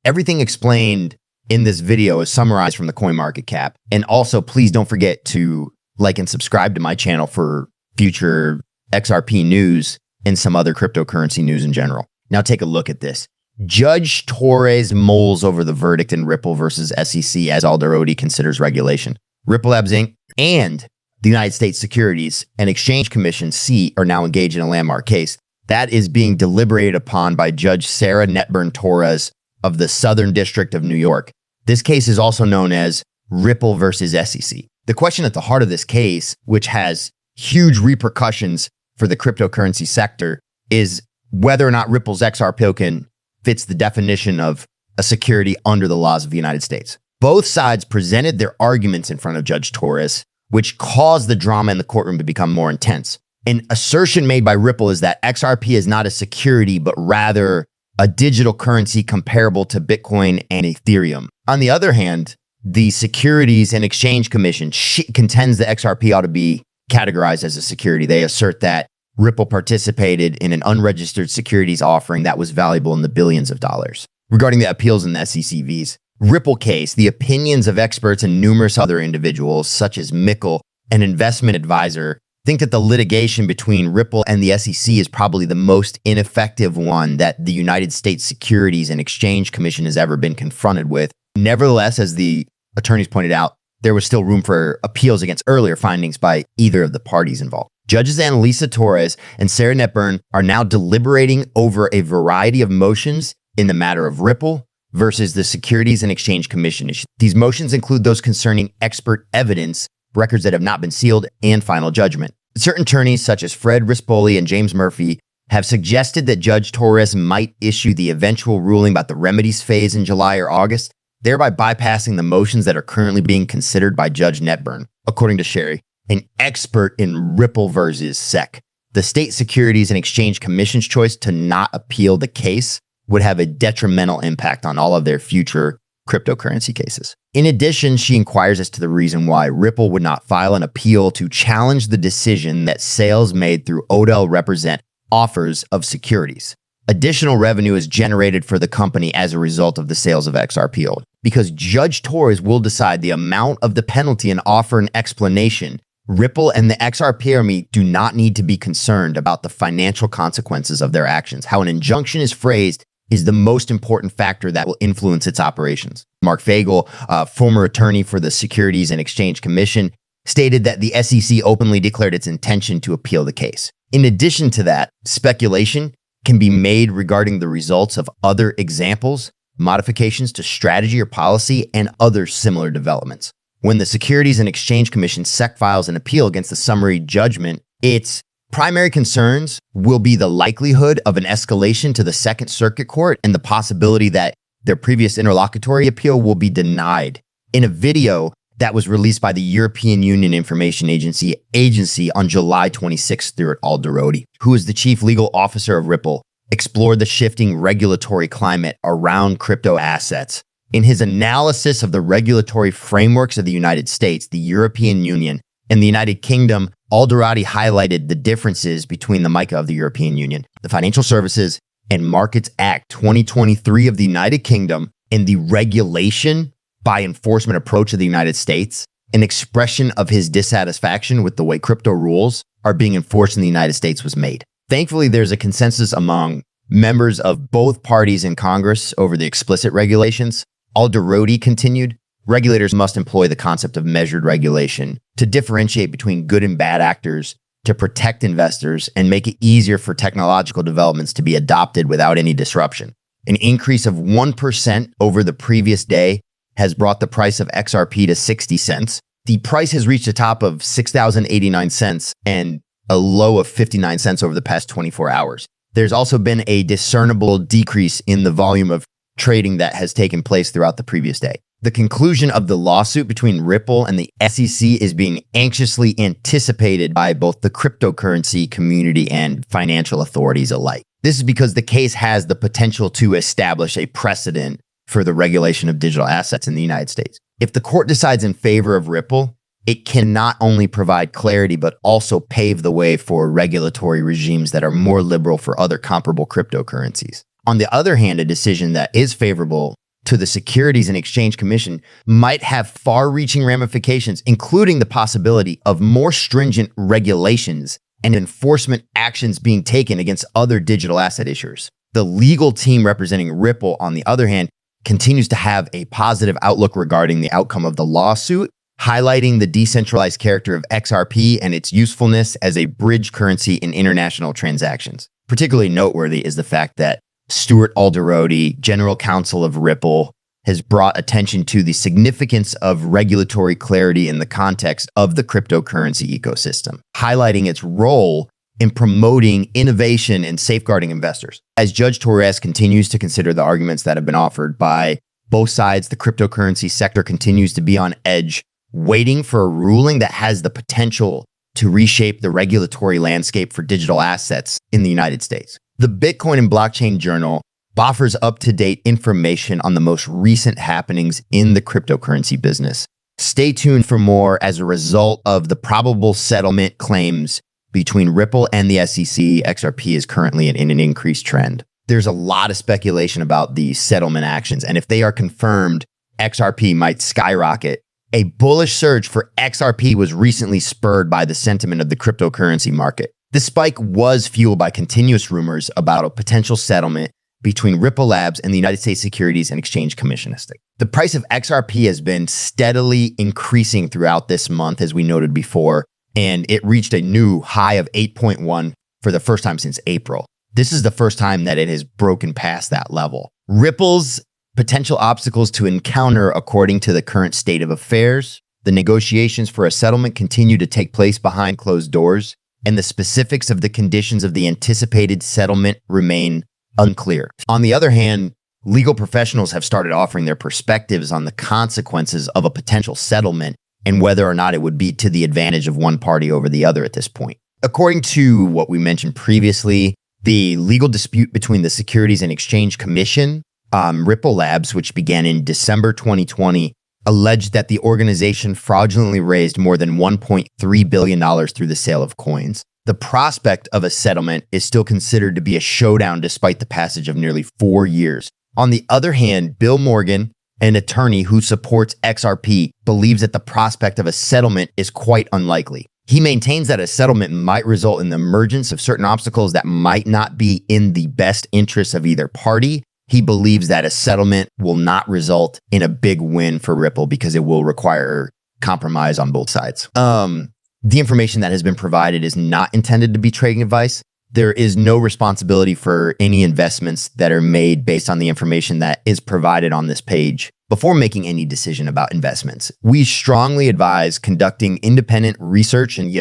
Everything explained in this video is summarized from the CoinMarketCap. And also, please don't forget to like and subscribe to my channel for future XRP news and some other cryptocurrency news in general. Now take a look at this. Judge Torres mulls over the verdict in Ripple versus SEC as Alderoty considers regulation. Ripple Labs Inc. and the United States Securities and Exchange Commission (SEC) are now engaged in a landmark case that is being deliberated upon by Judge Sarah Netburn Torres of the Southern District of New York. This case is also known as Ripple versus SEC. The question at the heart of this case, which has huge repercussions for the cryptocurrency sector, is whether or not Ripple's XR token fits the definition of a security under the laws of the United States. Both sides presented their arguments in front of Judge Torres, which caused the drama in the courtroom to become more intense. An assertion made by Ripple is that XRP is not a security, but rather a digital currency comparable to Bitcoin and Ethereum. On the other hand, the Securities and Exchange Commission contends that XRP ought to be categorized as a security. They assert that Ripple participated in an unregistered securities offering that was valuable in the billions of dollars. Regarding the appeals in the SECV's Ripple case, the opinions of experts and numerous other individuals, such as Mickle, an investment advisor, think that the litigation between Ripple and the SEC is probably the most ineffective one that the United States Securities and Exchange Commission has ever been confronted with. Nevertheless, as the attorneys pointed out, there was still room for appeals against earlier findings by either of the parties involved. Judges Annalisa Torres and Sarah Netburn are now deliberating over a variety of motions in the matter of Ripple versus the Securities and Exchange Commission issue. These motions include those concerning expert evidence, records that have not been sealed, and final judgment. Certain attorneys, such as Fred Rispoli and James Murphy, have suggested that Judge Torres might issue the eventual ruling about the remedies phase in July or August, thereby bypassing the motions that are currently being considered by Judge Netburn. According to Sherry, an expert in Ripple versus SEC, the State Securities and Exchange Commission's choice to not appeal the case would have a detrimental impact on all of their future cryptocurrency cases. In addition, she inquires as to the reason why Ripple would not file an appeal to challenge the decision that sales made through Odell represent offers of securities. Additional revenue is generated for the company as a result of the sales of XRP, because Judge Torres will decide the amount of the penalty and offer an explanation. Ripple and the XRP Army do not need to be concerned about the financial consequences of their actions. How an injunction is phrased is the most important factor that will influence its operations. Mark Fagel, former attorney for the Securities and Exchange Commission, stated that the SEC openly declared its intention to appeal the case. In addition to that, speculation can be made regarding the results of other examples, modifications to strategy or policy, and other similar developments. When the Securities and Exchange Commission SEC files an appeal against the summary judgment, its primary concerns will be the likelihood of an escalation to the Second Circuit Court and the possibility that their previous interlocutory appeal will be denied. In a video that was released by the European Union Information Agency on July 26th through Alderoty, who is the chief legal officer of Ripple, explored the shifting regulatory climate around crypto assets. In his analysis of the regulatory frameworks of the United States, the European Union, and the United Kingdom, Alderoty highlighted the differences between the MiCA of the European Union, the Financial Services and Markets Act 2023 of the United Kingdom, and the regulation by enforcement approach of the United States. An expression of his dissatisfaction with the way crypto rules are being enforced in the United States was made. Thankfully, there's a consensus among members of both parties in Congress over the explicit regulations. Alderoty continued, regulators must employ the concept of measured regulation to differentiate between good and bad actors, to protect investors, and make it easier for technological developments to be adopted without any disruption. An increase of 1% over the previous day has brought the price of XRP to 60 cents. The price has reached a top of 6,089 cents and a low of 59 cents over the past 24 hours. There's also been a discernible decrease in the volume of trading that has taken place throughout the previous day. The conclusion of the lawsuit between Ripple and the SEC is being anxiously anticipated by both the cryptocurrency community and financial authorities alike. This is because the case has the potential to establish a precedent for the regulation of digital assets in the United States. If the court decides in favor of Ripple, it can not only provide clarity, but also pave the way for regulatory regimes that are more liberal for other comparable cryptocurrencies. On the other hand, a decision that is favorable to the Securities and Exchange Commission might have far-reaching ramifications, including the possibility of more stringent regulations and enforcement actions being taken against other digital asset issuers. The legal team representing Ripple, on the other hand, continues to have a positive outlook regarding the outcome of the lawsuit, highlighting the decentralized character of XRP and its usefulness as a bridge currency in international transactions. Particularly noteworthy is the fact that Stuart Alderoty, general counsel of Ripple, has brought attention to the significance of regulatory clarity in the context of the cryptocurrency ecosystem, highlighting its role in promoting innovation and safeguarding investors. As Judge Torres continues to consider the arguments that have been offered by both sides, the cryptocurrency sector continues to be on edge, waiting for a ruling that has the potential to reshape the regulatory landscape for digital assets in the United States. The Bitcoin and Blockchain Journal offers up-to-date information on the most recent happenings in the cryptocurrency business. Stay tuned for more as a result of the probable settlement claims between Ripple and the SEC. XRP is currently in an increased trend. There's a lot of speculation about these settlement actions, and if they are confirmed, XRP might skyrocket. A bullish surge for XRP was recently spurred by the sentiment of the cryptocurrency market. The spike was fueled by continuous rumors about a potential settlement between Ripple Labs and the United States Securities and Exchange Commission. The price of XRP has been steadily increasing throughout this month, as we noted before, and it reached a new high of 8.1 for the first time since April. This is the first time that it has broken past that level. Ripple's potential obstacles to encounter, according to the current state of affairs, the negotiations for a settlement continue to take place behind closed doors, and the specifics of the conditions of the anticipated settlement remain unclear. On the other hand, legal professionals have started offering their perspectives on the consequences of a potential settlement and whether or not it would be to the advantage of one party over the other at this point. According to what we mentioned previously, the legal dispute between the Securities and Exchange Commission, Ripple Labs, which began in December 2020, alleged that the organization fraudulently raised more than $1.3 billion through the sale of coins. The prospect of a settlement is still considered to be a showdown despite the passage of nearly 4 years. On the other hand, Bill Morgan, an attorney who supports XRP, believes that the prospect of a settlement is quite unlikely. He maintains that a settlement might result in the emergence of certain obstacles that might not be in the best interests of either party. He believes that a settlement will not result in a big win for Ripple because it will require compromise on both sides. The information that has been provided is not intended to be trading advice. There is no responsibility for any investments that are made based on the information that is provided on this page. Before making any decision about investments, we strongly advise conducting independent research and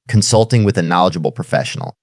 consulting with a knowledgeable professional.